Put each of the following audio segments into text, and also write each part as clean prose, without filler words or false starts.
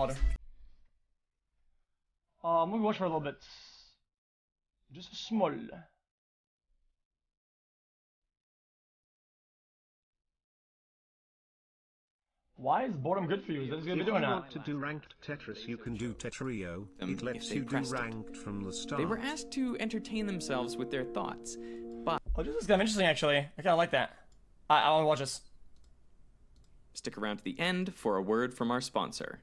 water. I'm gonna watch for a little bit. Just small. Why is boredom good for you? Is that good to do or If you not? want to do ranked Tetris, you can do Tetrio. It lets you do ranked from the start. They were asked to entertain themselves with their thoughts, but... Oh, this is kind of interesting, actually. I kind of like that. I want to watch this. Stick around to the end for a word from our sponsor.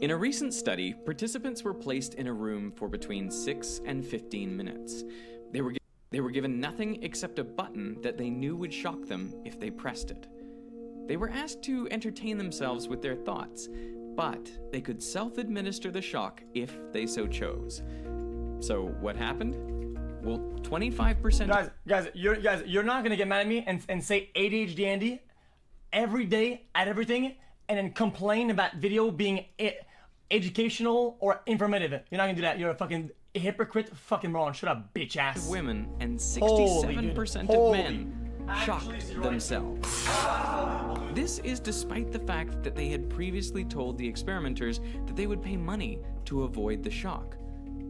In a recent study, participants were placed in a room for between 6 and 15 minutes. They were given nothing except a button that they knew would shock them if they pressed it. They were asked to entertain themselves with their thoughts, but they could self-administer the shock if they so chose. So what happened? Well, 25%... Guys, you're not gonna get mad at me and say ADHD Andy every day at everything and then complain about video being educational or informative. You're not gonna do that. You're a fucking hypocrite, fucking moron. Shut up, bitch ass. ...of women and 67% of men shocked themselves. This is despite the fact that they had previously told the experimenters that they would pay money to avoid the shock.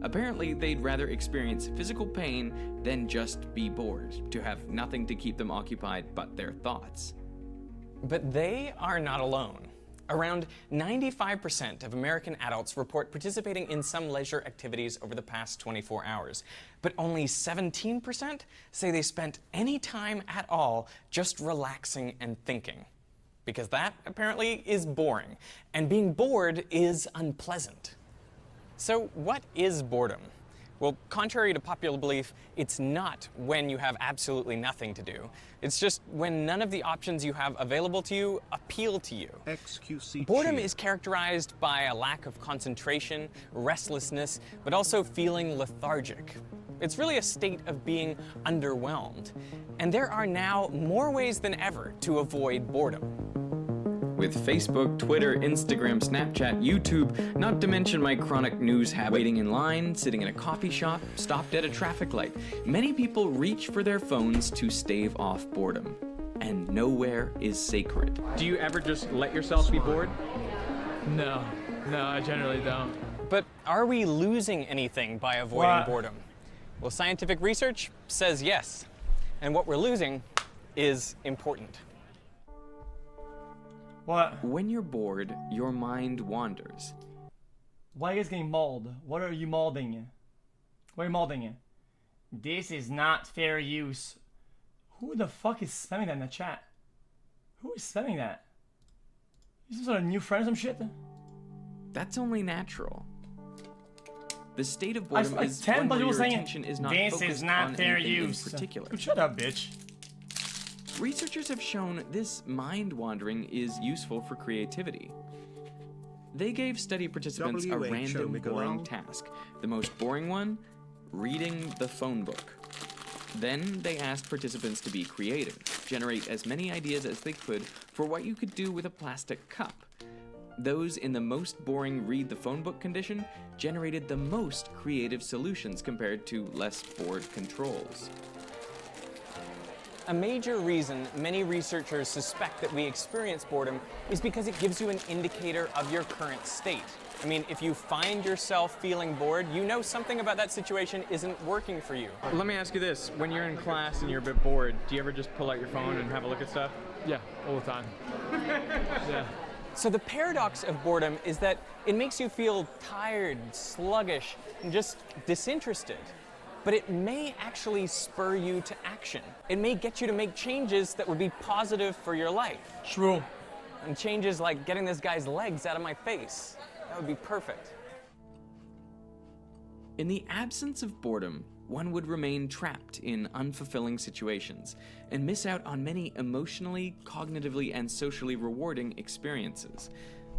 Apparently, they'd rather experience physical pain than just be bored, to have nothing to keep them occupied but their thoughts. But they are not alone. Around 95% of American adults report participating in some leisure activities over the past 24 hours. But only 17% say they spent any time at all just relaxing and thinking. Because that, apparently, is boring. And being bored is unpleasant. So what is boredom? Well, contrary to popular belief, it's not when you have absolutely nothing to do. It's just when none of the options you have available to you appeal to you. xQc. Boredom is characterized by a lack of concentration, restlessness, but also feeling lethargic. It's really a state of being underwhelmed. And there are now more ways than ever to avoid boredom. With Facebook, Twitter, Instagram, Snapchat, YouTube, not to mention my chronic news habit, waiting in line, sitting in a coffee shop, stopped at a traffic light, many people reach for their phones to stave off boredom. And nowhere is sacred. Do you ever just let yourself be bored? No, I generally don't. But are we losing anything by avoiding boredom? Well, scientific research says yes. And what we're losing is important. What? When you're bored, your mind wanders. Why are you guys getting mauled? What are you mauling? What are you mauling? This is not fair use. Who the fuck is spamming that in the chat? Who is spamming that? Is this a new friend or some shit? That's only natural. The state of boredom is 10 one where your saying, attention is not this focused is not on fair anything use. in particular. Shut up, bitch. Researchers have shown this mind wandering is useful for creativity. They gave study participants a random boring task. The most boring one, reading the phone book. Then they asked participants to be creative, generate as many ideas as they could for what you could do with a plastic cup. Those in the most boring read the phone book condition generated the most creative solutions compared to less bored controls. A major reason many researchers suspect that we experience boredom is because it gives you an indicator of your current state. I mean, if you find yourself feeling bored, you know something about that situation isn't working for you. Let me ask you this. When you're in class and you're a bit bored, do you ever just pull out your phone and have a look at stuff? Yeah, all the time. Yeah. So the paradox of boredom is that it makes you feel tired, sluggish, and just disinterested. But it may actually spur you to action. It may get you to make changes that would be positive for your life. True. And changes like getting this guy's legs out of my face. That would be perfect. In the absence of boredom, one would remain trapped in unfulfilling situations and miss out on many emotionally, cognitively, and socially rewarding experiences.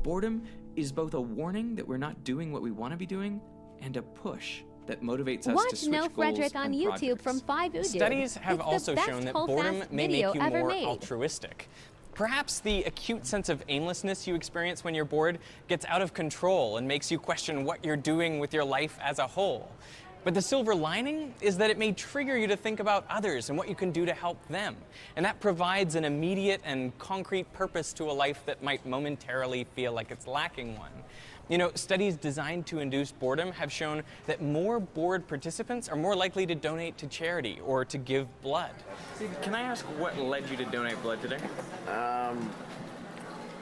Boredom is both a warning that we're not doing what we want to be doing and a push that motivates us to switch No goals Frederick on and YouTube projects. from 5 Studies have also shown that boredom may make you more altruistic. Perhaps the acute sense of aimlessness you experience when you're bored gets out of control and makes you question what you're doing with your life as a whole. But the silver lining is that it may trigger you to think about others and what you can do to help them. And that provides an immediate and concrete purpose to a life that might momentarily feel like it's lacking one. You know, studies designed to induce boredom have shown that more bored participants are more likely to donate to charity or to give blood. Can I ask what led you to donate blood today?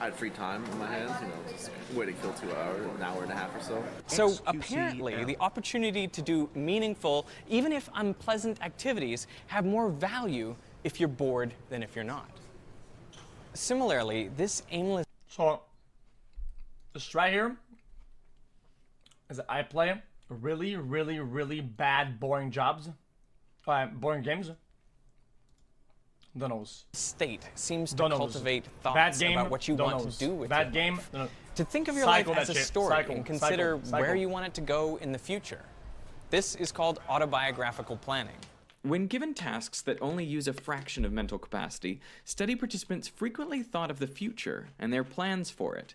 I had free time on my hands, you know, just way to kill 2 hours, an hour and a half or so. So xQc apparently, the opportunity to do meaningful, even if unpleasant activities have more value if you're bored than if you're not. Similarly, this aimless... So, this right here is that I play really, really, really bad, boring jobs. Boring games. Donos. state seems to Donos. cultivate Bad thoughts game, about what you want donos. to do with Bad your game, life. donos. To think of your Cycle life as that a shit. story Cycle, and consider cycle. where you want it to go in the future. This is called autobiographical planning. When given tasks that only use a fraction of mental capacity, study participants frequently thought of the future and their plans for it.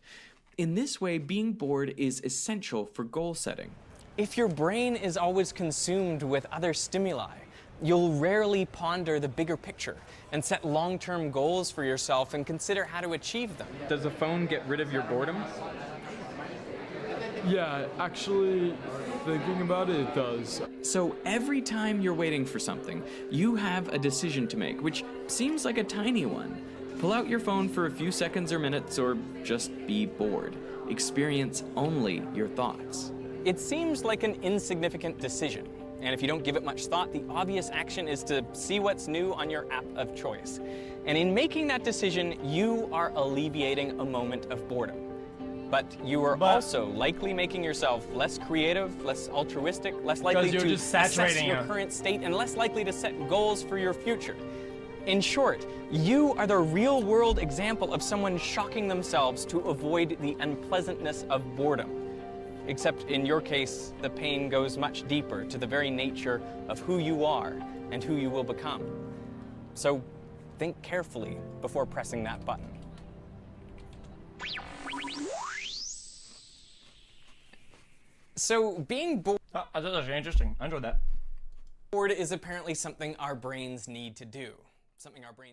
In this way, being bored is essential for goal setting. If your brain is always consumed with other stimuli, you'll rarely ponder the bigger picture and set long-term goals for yourself and consider how to achieve them. Does the phone get rid of your boredom? Yeah, actually, thinking about it, it does. So every time you're waiting for something, you have a decision to make, which seems like a tiny one. Pull out your phone for a few seconds or minutes, or just be bored. Experience only your thoughts. It seems like an insignificant decision, and if you don't give it much thought, the obvious action is to see what's new on your app of choice. And in making that decision, you are alleviating a moment of boredom. But you are also likely making yourself less creative, less altruistic, less likely you're to just assess saturating your it. current state, and less likely to set goals for your future. In short, you are the real-world example of someone shocking themselves to avoid the unpleasantness of boredom. Except in your case, the pain goes much deeper to the very nature of who you are and who you will become. So think carefully before pressing that button. So being bored I thought that was actually interesting. I enjoyed that. is apparently something our brains need to do. Something our brains